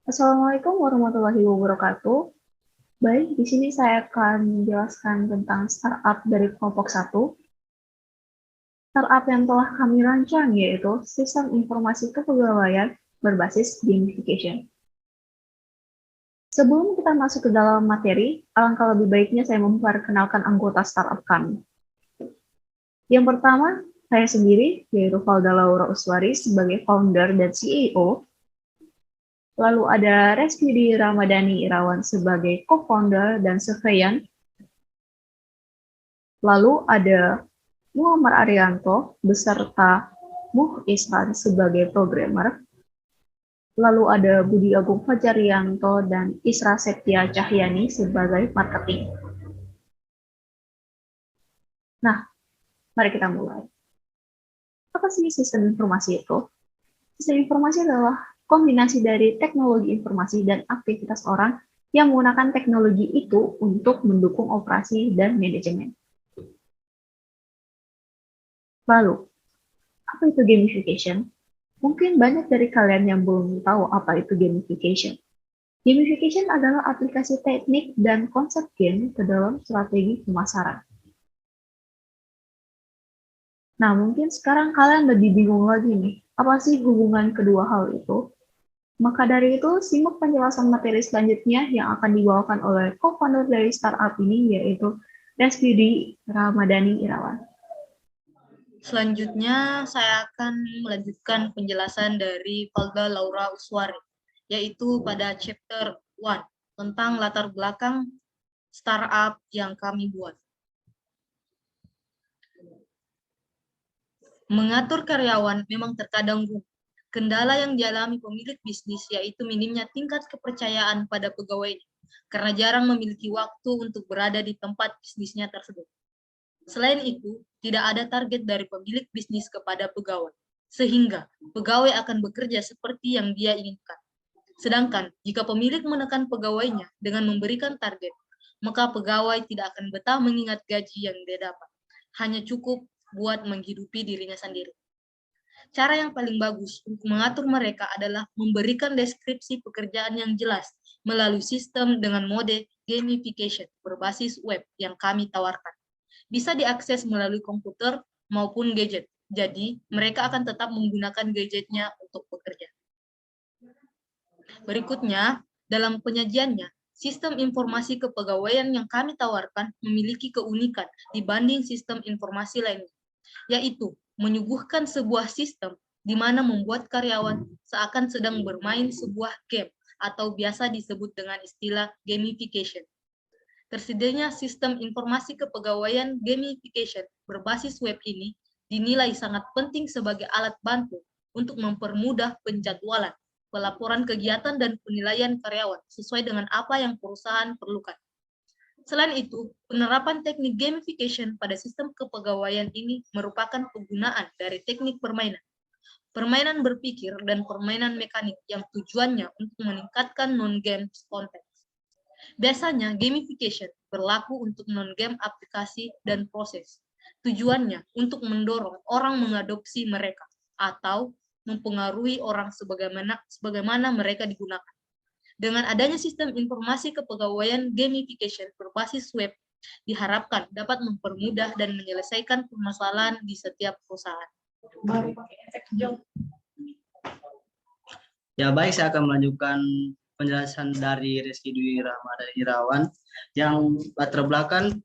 Assalamualaikum warahmatullahi wabarakatuh. Baik, di sini saya akan menjelaskan tentang startup dari kelompok 1. Startup yang telah kami rancang yaitu Sistem Informasi Kepegawaian berbasis gamification. Sebelum kita masuk ke dalam materi, alangkah lebih baiknya saya memperkenalkan anggota startup kami. Yang pertama, saya sendiri, yaitu Valda Laura Uswari sebagai founder dan CEO. Lalu ada Reskidi Ramadhani Irawan sebagai co-founder dan surveyan. Lalu ada Muhammad Arianto beserta Muh Isran sebagai programmer. Lalu ada Budi Agung Fajaryanto dan Isra Septia Cahyani sebagai marketing. Nah, mari kita mulai. Apa sih sistem informasi itu? Sistem informasi adalah kombinasi dari teknologi informasi dan aktivitas orang yang menggunakan teknologi itu untuk mendukung operasi dan manajemen. Lalu, apa itu gamification? Mungkin banyak dari kalian yang belum tahu apa itu gamification. Gamification adalah aplikasi teknik dan konsep game ke dalam strategi pemasaran. Nah, mungkin sekarang kalian lebih bingung lagi nih, apa sih hubungan kedua hal itu? Maka dari itu, simak penjelasan materi selanjutnya yang akan dibawakan oleh co-founder dari startup ini, yaitu Reskidi Ramadhani Irawan. Selanjutnya, saya akan melanjutkan penjelasan dari Valda Laura Uswari, yaitu pada chapter 1, tentang latar belakang startup yang kami buat. Mengatur karyawan memang terkadang rumit. Kendala yang dialami pemilik bisnis yaitu minimnya tingkat kepercayaan pada pegawainya, karena jarang memiliki waktu untuk berada di tempat bisnisnya tersebut. Selain itu, tidak ada target dari pemilik bisnis kepada pegawai, sehingga pegawai akan bekerja seperti yang dia inginkan. Sedangkan, jika pemilik menekan pegawainya dengan memberikan target, maka pegawai tidak akan betah mengingat gaji yang dia dapat. Hanya cukup buat menghidupi dirinya sendiri. Cara yang paling bagus untuk mengatur mereka adalah memberikan deskripsi pekerjaan yang jelas melalui sistem dengan mode gamification berbasis web yang kami tawarkan. Bisa diakses melalui komputer maupun gadget. Jadi, mereka akan tetap menggunakan gadgetnya untuk bekerja. Berikutnya, dalam penyajiannya, sistem informasi kepegawaian yang kami tawarkan memiliki keunikan dibanding sistem informasi lainnya, yaitu menyuguhkan sebuah sistem di mana membuat karyawan seakan sedang bermain sebuah game atau biasa disebut dengan istilah gamification. Tersedianya sistem informasi kepegawaian gamification berbasis web ini dinilai sangat penting sebagai alat bantu untuk mempermudah penjadwalan, pelaporan kegiatan, dan penilaian karyawan sesuai dengan apa yang perusahaan perlukan. Selain itu, penerapan teknik gamification pada sistem kepegawaian ini merupakan penggunaan dari teknik permainan, permainan berpikir, dan permainan mekanik yang tujuannya untuk meningkatkan non-game konten. Biasanya, gamification berlaku untuk non-game aplikasi dan proses. Tujuannya untuk mendorong orang mengadopsi mereka atau mempengaruhi orang sebagaimana mereka digunakan. Dengan adanya sistem informasi kepegawaian gamification berbasis web, diharapkan dapat mempermudah dan menyelesaikan permasalahan di setiap perusahaan. Ya baik, saya akan melanjutkan penjelasan dari Reski Dwi Ramadhani Irawan yang latar belakang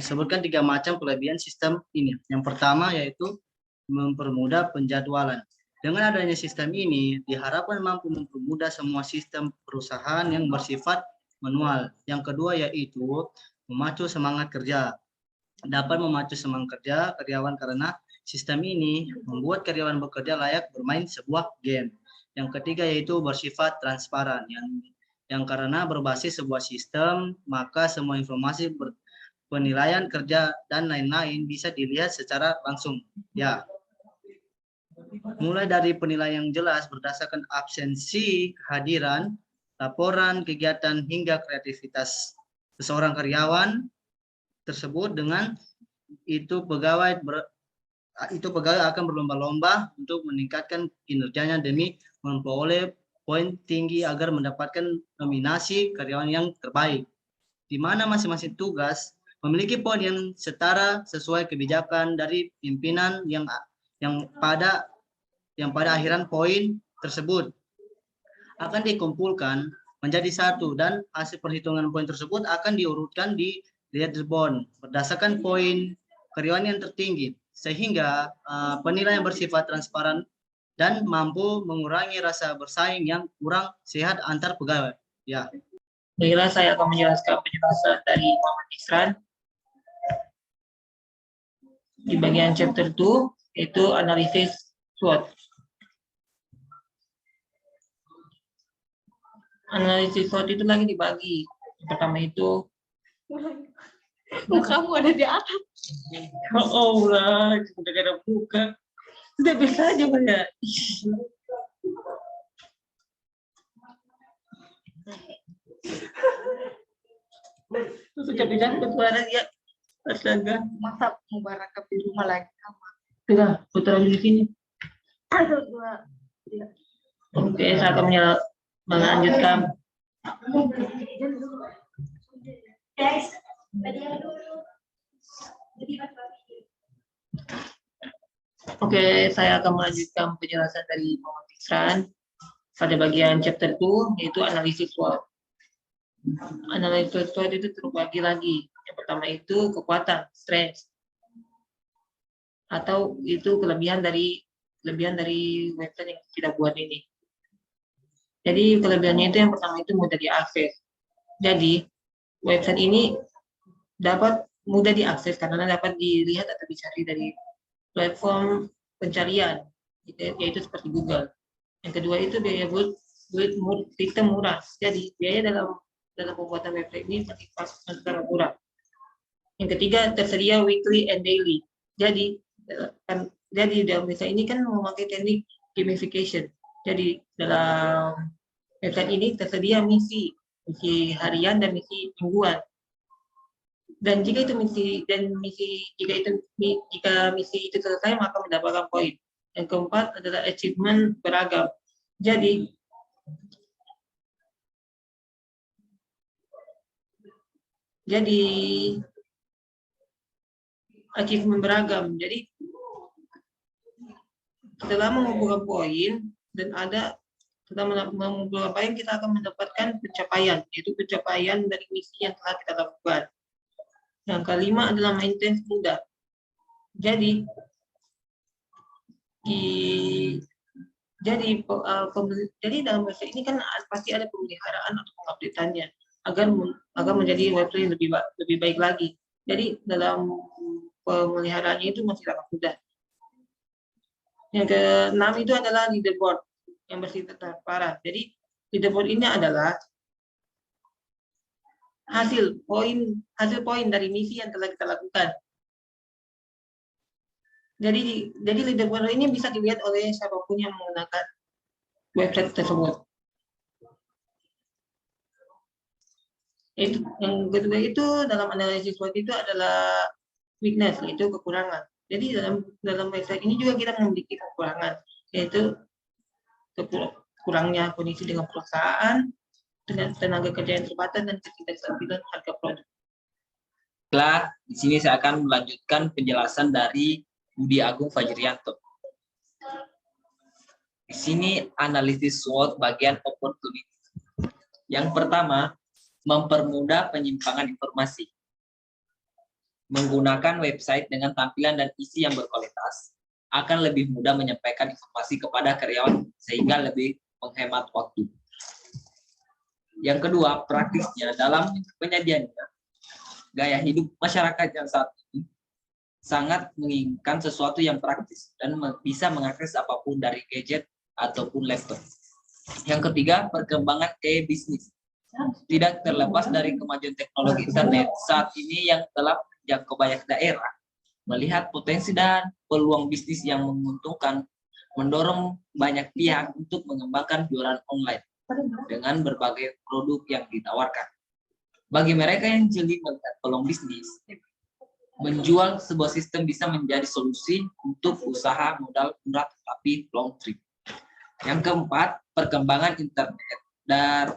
sebutkan 3 macam kelebihan sistem ini. Yang pertama yaitu mempermudah penjadwalan. Dengan adanya sistem ini diharapkan mampu mempermudah semua sistem perusahaan yang bersifat manual. Yang kedua yaitu memacu semangat kerja. Dapat memacu semangat kerja karyawan karena sistem ini membuat karyawan bekerja layak bermain sebuah game. Yang ketiga yaitu bersifat transparan, yang karena berbasis sebuah sistem, maka semua informasi penilaian kerja dan lain-lain bisa dilihat secara langsung. Ya, mulai dari penilaian yang jelas berdasarkan absensi, kehadiran, laporan, kegiatan, hingga kreativitas seseorang karyawan tersebut. Dengan itu pegawai akan berlomba-lomba untuk meningkatkan kinerjanya demi memperoleh poin tinggi agar mendapatkan nominasi karyawan yang terbaik, di mana masing-masing tugas memiliki poin yang setara sesuai kebijakan dari pimpinan yang pada akhiran poin tersebut akan dikumpulkan menjadi satu, dan hasil perhitungan poin tersebut akan diurutkan di leaderboard berdasarkan poin karyawan yang tertinggi, sehingga penilaian bersifat transparan dan mampu mengurangi rasa bersaing yang kurang sehat antar pegawai. Ya. Baiklah, saya akan menjelaskan penjelasan dari Muhammad Isran di bagian chapter 2, yaitu analisis SWOT. Analisis SWOT itu lagi dibagi. Yang pertama itu Kamu ada di atas. oh Allah, sudah ada buka. Sudah bisa aja ya. Terus capek-capek suara dia. Astaga. Masa Mubarakah di rumah lagi sama. Sudah, putar di sini. Aduh, dua. Oke, saya akan melanjutkan. Oke, saya akan melanjutkan penjelasan dari Muhammad Isran pada bagian chapter 2, yaitu analisis SWOT. Analisis SWOT itu terbagi lagi. Yang pertama itu kekuatan, strength, atau itu kelebihan dari website yang kita buat ini. Jadi kelebihannya itu yang pertama itu mudah diakses. Jadi website ini dapat mudah diakses karena dapat dilihat atau dicari dari platform pencarian, yaitu seperti Google. Yang kedua itu biaya buat sistem murah. Jadi biaya dalam pembuatan website ini secara murah. Yang ketiga tersedia weekly and daily. Jadi dalam website ini kan memakai teknik gamification. Jadi dalam website ini tersedia misi harian dan misi mingguan. Dan jika misi itu selesai maka mendapatkan poin. Yang keempat adalah achievement beragam. Jadi achievement beragam. Jadi setelah mengumpulkan poin dan setelah mengumpulkan poin kita akan mendapatkan pencapaian, yaitu pencapaian dari misi yang telah kita lakukan. Yang kelima adalah maintenance mudah. Jadi dalam website ini kan pasti ada pemeliharaan atau pengupdateannya agar menjadi website lebih baik lagi. Jadi dalam pemeliharaannya itu masih sangat mudah. Yang keenam itu adalah leaderboard yang bersifat transparan. Jadi leaderboard ini adalah hasil poin dari misi yang telah kita lakukan. Jadi leaderboard ini bisa dilihat oleh siapapun yang menggunakan website tersebut. Yang kedua itu dalam analisis SWOT itu adalah weakness, yaitu kekurangan. Jadi dalam website ini juga kita memiliki kekurangan, yaitu kurangnya kondisi dengan perusahaan, dengan tenaga kerja yang terbatas dan ketidakstabilan harga produk. Setelah di sini saya akan melanjutkan penjelasan dari Budi Agung Fajrianto. Di sini analisis SWOT bagian opportunity. Yang pertama, mempermudah penyimpangan informasi. Menggunakan website dengan tampilan dan isi yang berkualitas akan lebih mudah menyampaikan informasi kepada karyawan sehingga lebih menghemat waktu. Yang kedua, praktisnya dalam penyajiannya, gaya hidup masyarakat yang saat ini sangat menginginkan sesuatu yang praktis dan bisa mengakses apapun dari gadget ataupun laptop. Yang ketiga, perkembangan e-bisnis. Tidak terlepas dari kemajuan teknologi internet saat ini yang telah menjangkau banyak daerah, melihat potensi dan peluang bisnis yang menguntungkan, mendorong banyak pihak untuk mengembangkan jualan online dengan berbagai produk yang ditawarkan. Bagi mereka yang jeli melihat peluang bisnis, menjual sebuah sistem bisa menjadi solusi untuk usaha modal murah tapi long term. Yang keempat, perkembangan internet.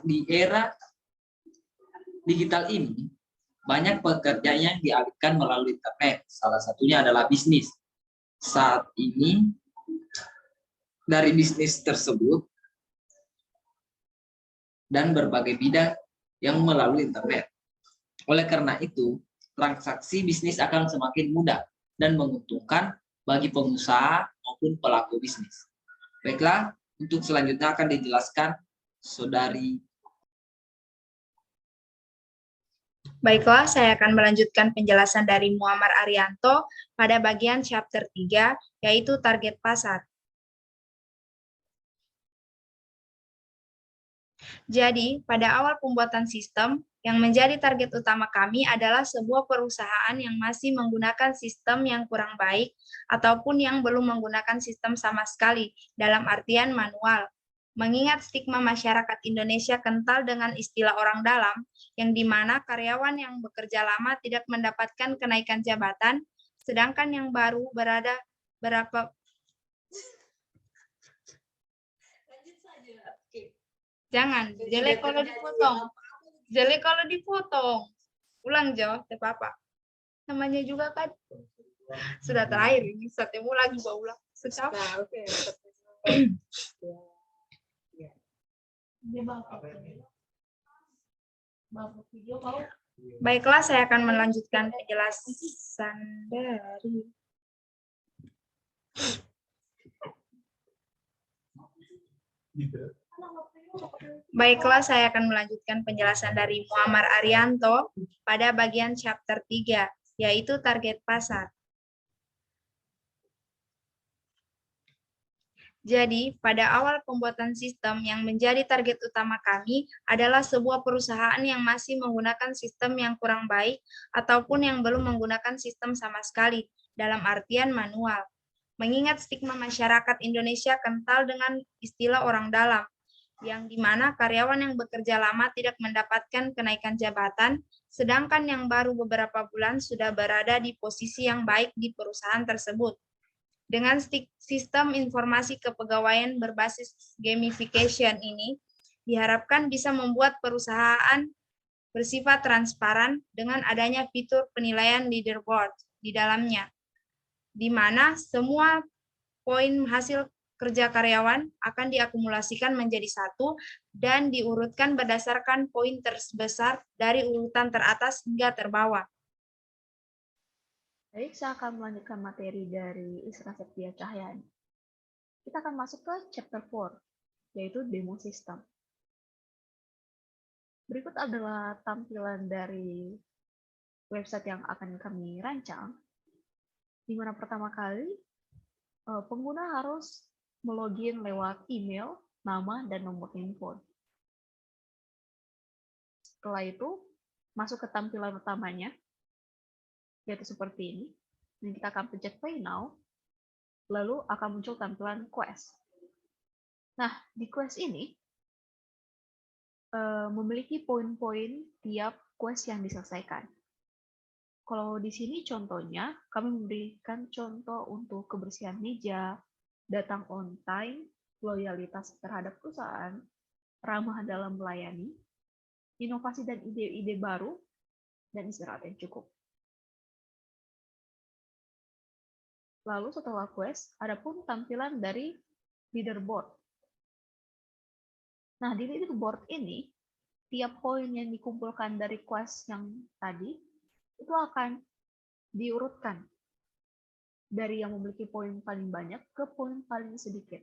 Di era digital ini, banyak pekerjaan yang dialihkan melalui internet. Salah satunya adalah bisnis. Saat ini, dari bisnis tersebut, dan berbagai bidang yang melalui internet. Oleh karena itu, transaksi bisnis akan semakin mudah dan menguntungkan bagi pengusaha maupun pelaku bisnis. Baiklah, untuk selanjutnya akan dijelaskan Saudari. Baiklah, saya akan melanjutkan penjelasan dari Muammar Arianto pada bagian chapter 3, yaitu target pasar. Jadi, pada awal pembuatan sistem, yang menjadi target utama kami adalah sebuah perusahaan yang masih menggunakan sistem yang kurang baik ataupun yang belum menggunakan sistem sama sekali, dalam artian manual. Mengingat stigma masyarakat Indonesia kental dengan istilah orang dalam, yang dimana karyawan yang bekerja lama tidak mendapatkan kenaikan jabatan, sedangkan yang baru berada berapa... Jangan, jelek kalau dipotong. Jelek kalau dipotong. Ulang, Jo, tidak apa-apa. Namanya juga kan. Sudah terakhir, ini setemu lagi, ulang. Secap. Baiklah, saya akan melanjutkan penjelasan dari... Baiklah, saya akan melanjutkan penjelasan dari Muammar Arianto pada bagian chapter 3, yaitu target pasar. Jadi, pada awal pembuatan sistem yang menjadi target utama kami adalah sebuah perusahaan yang masih menggunakan sistem yang kurang baik ataupun yang belum menggunakan sistem sama sekali, dalam artian manual. Mengingat stigma masyarakat Indonesia kental dengan istilah orang dalam, yang dimana karyawan yang bekerja lama tidak mendapatkan kenaikan jabatan, sedangkan yang baru beberapa bulan sudah berada di posisi yang baik di perusahaan tersebut. Dengan sistem informasi kepegawaian berbasis gamification ini, diharapkan bisa membuat perusahaan bersifat transparan dengan adanya fitur penilaian leaderboard di dalamnya, di mana semua poin hasil kerja karyawan akan diakumulasikan menjadi satu dan diurutkan berdasarkan poin terbesar dari urutan teratas hingga terbawah. Baik, saya akan melanjutkan materi dari Isra Septia Cahyani. Kita akan masuk ke chapter 4, yaitu demo system. Berikut adalah tampilan dari website yang akan kami rancang, di mana pertama kali pengguna harus melogin lewat email, nama, dan nomor handphone. Setelah itu, masuk ke tampilan utamanya, yaitu seperti ini. Dan kita akan pencet play now, lalu akan muncul tampilan quest. Nah, di quest ini memiliki poin-poin tiap quest yang diselesaikan. Kalau di sini contohnya, kami memberikan contoh untuk kebersihan meja, datang on time, loyalitas terhadap perusahaan, ramah dalam melayani, inovasi dan ide-ide baru, dan istirahat yang cukup. Lalu setelah quest, ada pun tampilan dari leaderboard. Nah, di leaderboard ini, tiap poin yang dikumpulkan dari quest yang tadi, itu akan diurutkan dari yang memiliki poin paling banyak ke poin paling sedikit.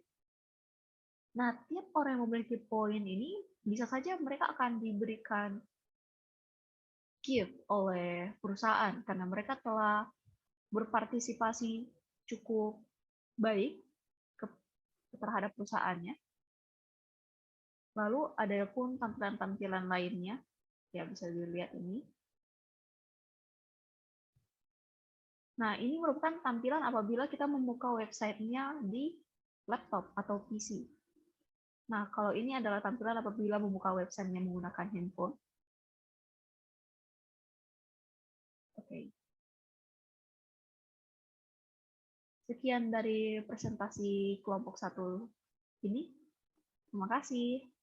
Nah, tiap orang yang memiliki poin ini, bisa saja mereka akan diberikan gift oleh perusahaan, karena mereka telah berpartisipasi cukup baik terhadap perusahaannya. Lalu ada pun tampilan-tampilan lainnya, ya bisa dilihat ini. Nah, ini merupakan tampilan apabila kita membuka websitenya di laptop atau PC. Nah, kalau ini adalah tampilan apabila membuka websitenya menggunakan handphone. Oke. Sekian dari presentasi kelompok 1 ini. Terima kasih.